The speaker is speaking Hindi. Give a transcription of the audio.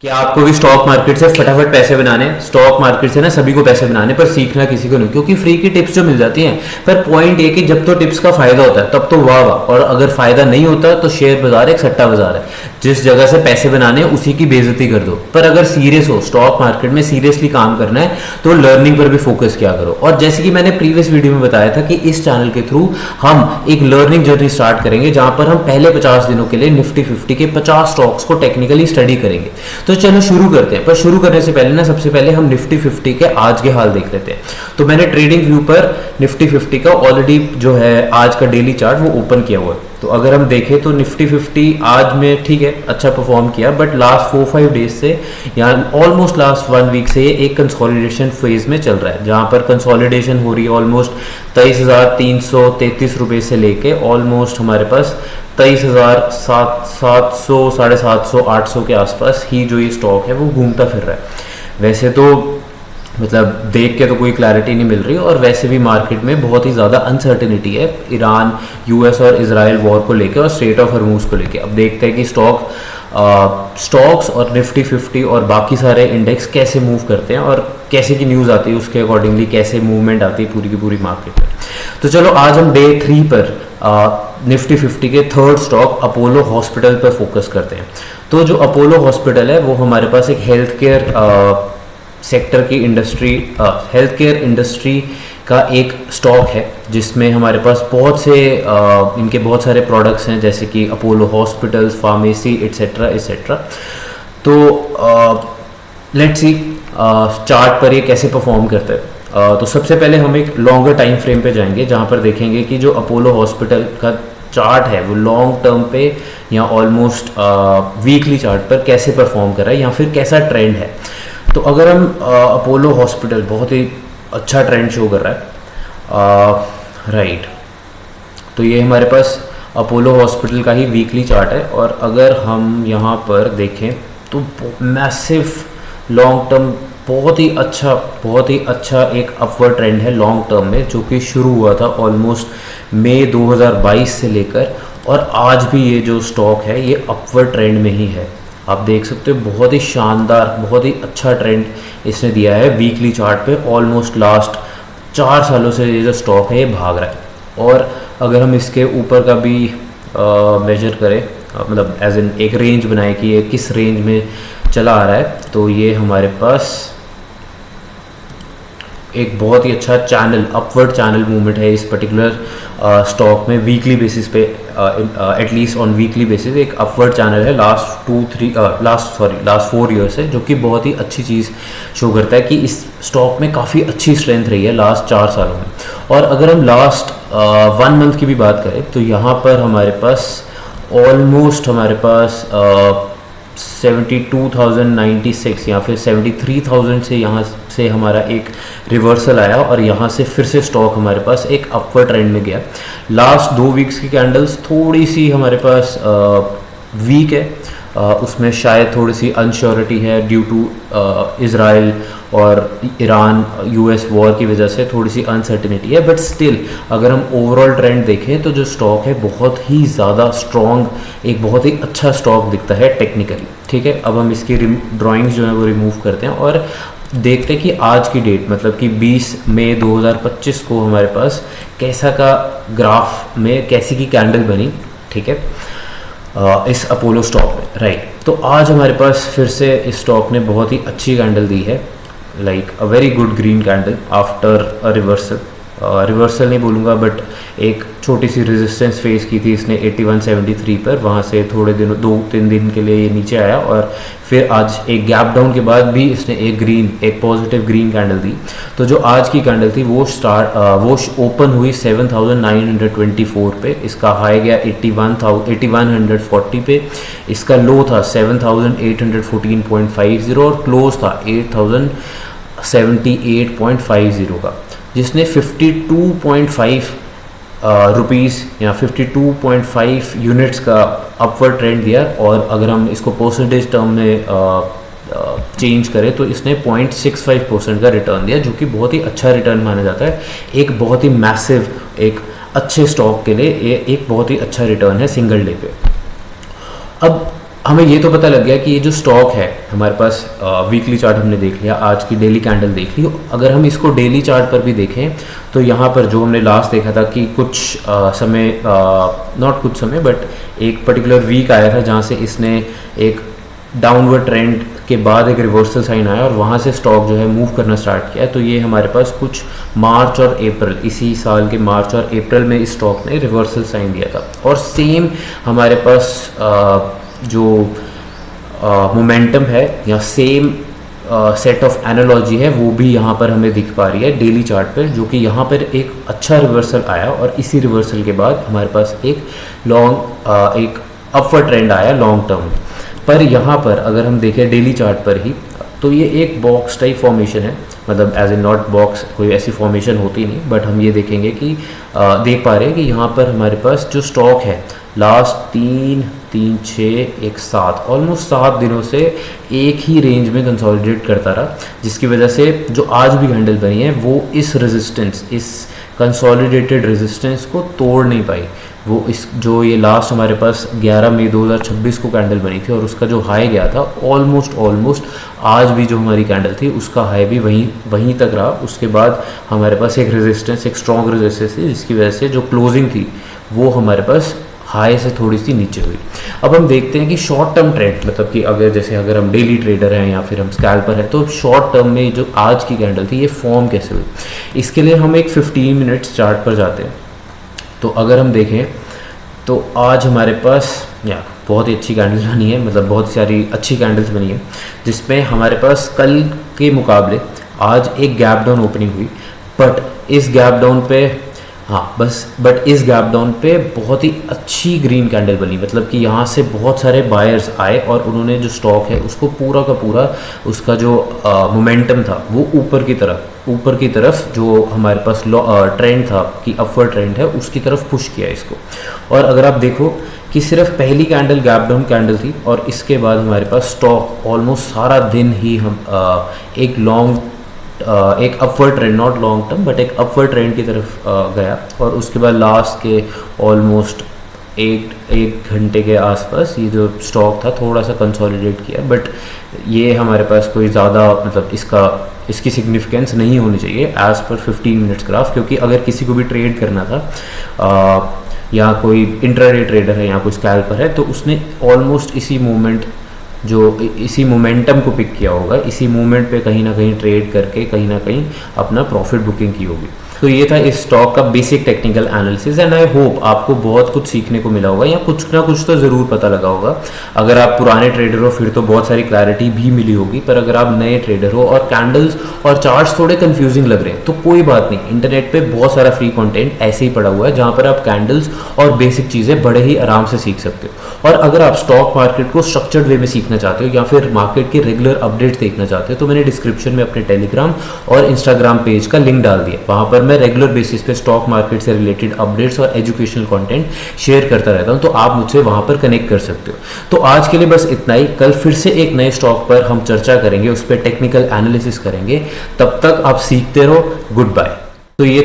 क्या आपको भी स्टॉक मार्केट से फटाफट पैसे बनाने, स्टॉक मार्केट से ना सभी को पैसे बनाने, पर सीखना किसी को नहीं, क्योंकि फ्री की टिप्स जो मिल जाती हैं। पर पॉइंट ये कि जब तो टिप्स का फायदा होता है तब तो वाह वाह, और अगर फायदा नहीं होता तो शेयर बाजार एक सट्टा बाजार है, जिस जगह से पैसे बनाने हैं उसी की बेइज्जती कर दो। पर अगर सीरियस हो, स्टॉक मार्केट में सीरियसली काम करना है, तो लर्निंग पर भी फोकस किया करो। और जैसे कि मैंने प्रीवियस वीडियो में बताया था कि इस चैनल के थ्रू हम एक लर्निंग जर्नी स्टार्ट करेंगे, जहां पर हम पहले 50 दिनों के लिए निफ्टी 50 के 50 स्टॉक्स को टेक्निकली स्टडी करेंगे। तो चलो शुरू करते हैं। पर शुरू करने से पहले ना, सबसे पहले हम निफ्टी 50 के आज के हाल देख लेते हैं। तो मैंने ट्रेडिंग व्यू पर निफ्टी 50 का ऑलरेडी जो है आज का डेली चार्ट वो ओपन किया हुआ है। तो अगर हम देखें तो निफ्टी 50 आज में ठीक है, अच्छा परफॉर्म किया, बट लास्ट 4-5 डेज से या ऑलमोस्ट लास्ट 1 वीक से ये एक कंसोलिडेशन फेज में चल रहा है, जहां पर कंसोलिडेशन हो रही है ऑलमोस्ट 23,333 रुपए से लेके ऑलमोस्ट हमारे पास 23,700, 750, 800 के आसपास ही जो ये स्टॉक है वो घूमता फिर रहा है। वैसे तो मतलब देख के तो कोई क्लैरिटी नहीं मिल रही, और वैसे भी मार्केट में बहुत ही ज़्यादा अनसर्टिनिटी है ईरान, यूएस और इजराइल वॉर को लेके और स्ट्रेट ऑफ हॉर्मूज को लेके। अब देखते हैं कि स्टॉक्स और निफ्टी 50 और बाकी सारे इंडेक्स कैसे मूव करते हैं, और कैसे की न्यूज़ आती है उसके अकॉर्डिंगली कैसे मूवमेंट आती है पूरी की पूरी मार्केट में। तो चलो आज हम डे 3 पर निफ्टी 50 के थर्ड स्टॉक अपोलो हॉस्पिटल पर फोकस करते हैं। तो जो अपोलो हॉस्पिटल है वो हमारे पास एक हेल्थ केयर सेक्टर की इंडस्ट्री, हेल्थ केयर इंडस्ट्री का एक स्टॉक है, जिसमें हमारे पास बहुत से इनके बहुत सारे प्रोडक्ट्स हैं, जैसे कि Apollo hospitals, pharmacy etcetera etcetera. तो लेट्स सी चार्ट पर ये कैसे परफॉर्म करता है। तो सबसे पहले हम एक लॉन्गर टाइम फ्रेम पे जाएंगे, जहाँ पर देखेंगे कि जो अपोलो हॉस्पिटल का चार्ट है वो लॉन्ग टर्म पे या ऑलमोस्ट वीकली चार्ट पर कैसे परफॉर्म कर रहा है, या फिर कैसा ट्रेंड है। तो अगर हम अपोलो हॉस्पिटल बहुत ही अच्छा ट्रेंड शो कर रहा है, राइट। तो ये हमारे पास अपोलो हॉस्पिटल का ही वीकली चार्ट है, और अगर हम यहाँ पर देखें तो मैसिव लॉन्ग टर्म बहुत ही अच्छा एक अपवर्ड ट्रेंड है लॉन्ग टर्म में, जो कि शुरू हुआ था ऑलमोस्ट मई 2022 से लेकर, और आज भी ये जो स्टॉक है ये अपवर्ड ट्रेंड में ही है। आप देख सकते हो बहुत ही शानदार, बहुत ही अच्छा ट्रेंड इसने दिया है वीकली चार्ट पे। ऑलमोस्ट लास्ट 4 सालों से ये जो स्टॉक है ये भाग रहा है। और अगर हम इसके ऊपर का भी मेजर करें, मतलब एज एन एक रेंज बनाए कि ये किस रेंज में चला आ रहा है, तो ये हमारे पास एक बहुत ही अच्छा चैनल, अपवर्ड चैनल मूवमेंट है इस पर्टिकुलर स्टॉक में वीकली बेसिस पे, एटलीस्ट ऑन वीकली बेसिस एक अपवर्ड चैनल है लास्ट 4 ईयर से, जो कि बहुत ही अच्छी चीज़ शो करता है कि इस स्टॉक में काफ़ी अच्छी स्ट्रेंथ रही है लास्ट 4 सालों में। और अगर हम लास्ट 1 मंथ की भी बात करें, तो यहाँ पर हमारे पास ऑलमोस्ट 72,096 या फिर 73,000 से यहाँ से हमारा एक रिवर्सल आया, और यहाँ से फिर से स्टॉक हमारे पास एक अपवर्ड ट्रेंड में गया। लास्ट 2 वीक्स की कैंडल्स थोड़ी सी हमारे पास वीक है, उसमें शायद थोड़ी सी अनश्योरिटी है ड्यू टू इजराइल और ईरान यूएस वॉर की वजह से थोड़ी सी अनसर्टिनिटी है। बट स्टिल अगर हम ओवरऑल ट्रेंड देखें तो जो स्टॉक है बहुत ही ज़्यादा स्ट्रॉन्ग, एक बहुत ही अच्छा स्टॉक दिखता है टेक्निकली। ठीक है, अब हम इसकी ड्राइंग्स जो है वो रिमूव करते हैं और देखते हैं कि आज की डेट, मतलब कि 20 मई 2025 को हमारे पास कैसा का ग्राफ में कैसी की कैंडल बनी। ठीक है, इस अपोलो स्टॉक में, राइट। तो आज हमारे पास फिर से इस स्टॉक ने बहुत ही अच्छी कैंडल दी है, like a very good green candle after a reversal नहीं बोलूँगा, बट एक छोटी सी रेजिस्टेंस फेस की थी इसने 8173 पर, वहाँ से थोड़े दिन 2-3 दिन के लिए ये नीचे आया, और फिर आज एक गैप डाउन के बाद भी इसने एक पॉजिटिव ग्रीन कैंडल दी। तो जो आज की कैंडल थी वो ओपन हुई 7,924 पे, इसका हाई गया 81,140 पे, इसका लो था 7,814.50 और क्लोज था 8,078.50 का, जिसने 52.5 रुपीज़ या 52.5 यूनिट्स का अपवर्ड ट्रेंड दिया। और अगर हम इसको परसेंटेज टर्म में चेंज करें तो इसने 0.65% का रिटर्न दिया, जो कि बहुत ही अच्छा रिटर्न माना जाता है। एक बहुत ही मैसिव, एक अच्छे स्टॉक के लिए ये एक बहुत ही अच्छा रिटर्न है सिंगल डे पे। अब हमें ये तो पता लग गया कि ये जो स्टॉक है हमारे पास, वीकली चार्ट हमने देख लिया, आज की डेली कैंडल देख ली। अगर हम इसको डेली चार्ट पर भी देखें तो यहाँ पर जो हमने लास्ट देखा था कि कुछ समय, नॉट कुछ समय बट एक पर्टिकुलर वीक आया था जहाँ से इसने एक डाउनवर्ड ट्रेंड के बाद एक रिवर्सल साइन आया और वहाँ से स्टॉक जो है मूव करना स्टार्ट किया। तो ये हमारे पास कुछ मार्च और अप्रैल, इसी साल के मार्च और अप्रैल में इस स्टॉक ने रिवर्सल साइन दिया था। और सेम हमारे पास जो मोमेंटम है या सेम सेट ऑफ एनालॉजी है वो भी यहाँ पर हमें दिख पा रही है डेली चार्ट पर, जो कि यहाँ पर एक अच्छा रिवर्सल आया और इसी रिवर्सल के बाद हमारे पास एक अपवर्ड ट्रेंड आया लॉन्ग टर्म। पर यहाँ पर अगर हम देखें डेली चार्ट पर ही तो ये एक बॉक्स टाइप फॉर्मेशन है, मतलब एज ए नॉट बॉक्स, कोई ऐसी फॉर्मेशन होती नहीं, बट हम ये देखेंगे कि देख पा रहे हैं कि यहाँ पर हमारे पास जो स्टॉक है लास्ट 3, 6, 7 ऑलमोस्ट 7 दिनों से एक ही रेंज में कंसोलिडेट करता रहा, जिसकी वजह से जो आज भी कैंडल बनी है वो इस रेजिस्टेंस, इस कंसोलिडेटेड रेजिस्टेंस को तोड़ नहीं पाई। वो इस जो ये लास्ट हमारे पास 11 मई 2026 को कैंडल बनी थी और उसका जो हाई गया था ऑलमोस्ट आज भी जो हमारी कैंडल थी उसका हाई भी वहीं तक रहा। उसके बाद हमारे पास एक रेजिस्टेंस, एक स्ट्रॉन्ग रेजिस्टेंस थी, जिसकी वजह से जो क्लोजिंग थी वो हमारे पास हाई से थोड़ी सी नीचे हुई। अब हम देखते हैं कि शॉर्ट टर्म ट्रेंड, मतलब कि अगर हम डेली ट्रेडर हैं या फिर हम स्कैल्पर हैं, तो शॉर्ट टर्म में जो आज की कैंडल थी ये फॉर्म कैसे हुई, इसके लिए हम एक 15 मिनट्स चार्ट पर जाते हैं। तो अगर हम देखें तो आज हमारे पास बहुत ही अच्छी कैंडल्स बनी है, मतलब बहुत सारी अच्छी कैंडल्स बनी है, जिसमें हमारे पास कल के मुकाबले आज एक गैप डाउन ओपनिंग हुई। बट इस गैप डाउन पे बहुत ही अच्छी ग्रीन कैंडल बनी, मतलब कि यहाँ से बहुत सारे बायर्स आए और उन्होंने जो स्टॉक है उसको पूरा का पूरा, उसका जो मोमेंटम था वो ऊपर की तरफ जो हमारे पास ट्रेंड था कि अपवर्ड ट्रेंड है उसकी तरफ पुश किया इसको। और अगर आप देखो कि सिर्फ पहली कैंडल गैप डाउन कैंडल थी और इसके बाद हमारे पास स्टॉक ऑलमोस्ट सारा दिन ही हम एक upward trend, not long term but एक अपवर्ड ट्रेंड की तरफ गया और उसके बाद लास्ट के ऑलमोस्ट एक घंटे के आसपास ये जो स्टॉक था थोड़ा सा कंसोलिडेट किया। बट ये हमारे पास कोई ज़्यादा, मतलब इसकी सिग्निफिकेंस नहीं होनी चाहिए एज़ पर 15 मिनट्स ग्राफ, क्योंकि अगर किसी को भी ट्रेड करना था या कोई इंट्राडे ट्रेडर है या कोई स्कैल्पर है तो उसने ऑलमोस्ट इसी मोमेंटम को पिक किया होगा, इसी मोमेंट पे कहीं ना कहीं ट्रेड करके कहीं ना कहीं अपना प्रॉफिट बुकिंग की होगी। तो ये था इस स्टॉक का basic technical analysis and I hope आपको बहुत कुछ सीखने को मिला होगा या कुछ ना कुछ तो ज़रूर पता लगा होगा। अगर आप पुराने ट्रेडर हो फिर तो बहुत सारी क्लैरिटी भी मिली होगी, पर अगर आप नए ट्रेडर हो और कैंडल्स और चार्ट्स थोड़े कंफ्यूजिंग लग रहे हैं तो कोई बात नहीं, इंटरनेट पे बहुत सारा फ्री कंटेंट ऐसे ही पड़ा हुआ है जहाँ पर आप कैंडल्स और बेसिक चीज़ें बड़े ही आराम से सीख सकते हो। और अगर आप स्टॉक मार्केट को स्ट्रक्चर्ड वे में सीखना चाहते हो या फिर मार्केट के रेगुलर अपडेट्स देखना चाहते हो तो मैंने डिस्क्रिप्शन में अपने टेलीग्राम और इंस्टाग्राम पेज का लिंक डाल दिया। वहाँ पर मैं रेगुलर बेसिस पे स्टॉक मार्केट से रिलेटेड अपडेट्स और एजुकेशनल कंटेंट शेयर करता रहता हूं, तो आप मुझसे वहां पर कनेक्ट कर सकते हो। तो आज के लिए बस इतना ही। कल फिर से एक नए स्टॉक पर हम चर्चा करेंगे, उस पर टेक्निकल एनालिसिस करेंगे। तब तक आप सीखते रहो। Goodbye. तो ये